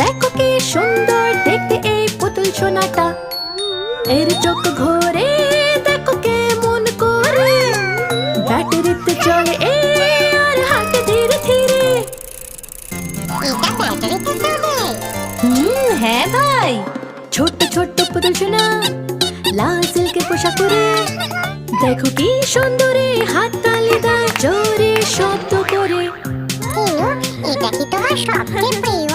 দেখো কি সুন্দর দেখতে এই পুতুল সোনাটা। এর চোখ ঘোরে দেখো কেমন করে, ব্যাটারিতে চলে এ আর হাঁটে ধীরে ধীরে। এটা ব্যাটারিতে চলে? হ্যাঁ ভাই, ছোট্ট ছোট্ট পুতুল সোনা লাল সিল্কের পোশাক পরে, দেখো কি সুন্দরে হাত তালি দেয় জোরে শব্দ করে। এটা কি তোমার সবচেয়ে প্রিয়